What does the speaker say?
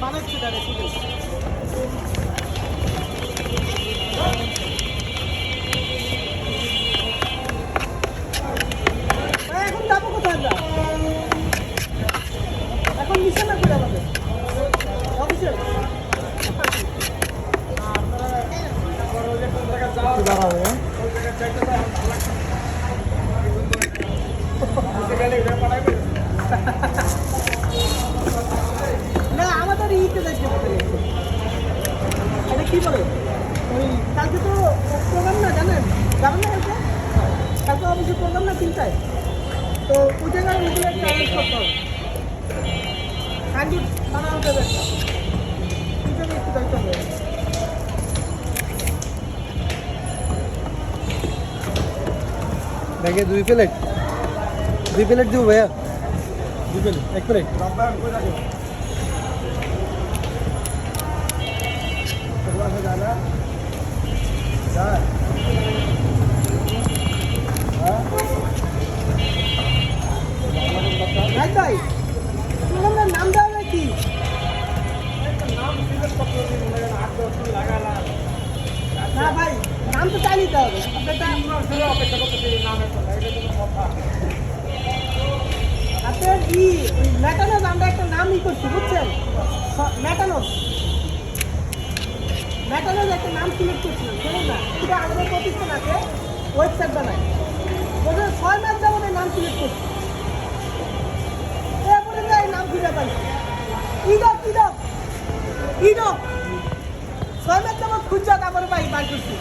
বানাচ্ছে তারা শুধু এখন যাবো কোথায় আমরা এখন নিশানা করে আমাদের অফিসে না আমাদের ইতে যাইতে হবে এটা কি বলে ওই কালকে তো প্রোগ্রাম না জানেন যাবেন না কালকে কালকে অফিসে প্রোগ্রাম না 3টায় তো ওই জায়গায় ওগুলো একটা অ্যারেঞ্জ করতে হবে কান্দি বানানো যাবে একটা ওই জায়গায় একটু যাইতে হবে দেখে 2 প্লেট দিব ভাইয়া 2 প্লেট 1 প্লেট ভাই তোমার নাম দেওয়া যায় কি না ভাই নাম তো চাই নিতে হবে আপনার ই ম্যাটানোস আমরা একটা নাম ই করছি বুঝছেন ম্যাটানোস একটা নাম সিলেক্ট করছিলাম শোনেন না এটা আমাদের প্রতিষ্ঠান আছে ওয়েবসাইট বানায় ওদের 6 মাস যাবো নাম সিলেক্ট করছি এরপরে যাই নাম খুঁজে পাই ইডক 6 মাস যাবো খুঁজা তারপরে পাই করছি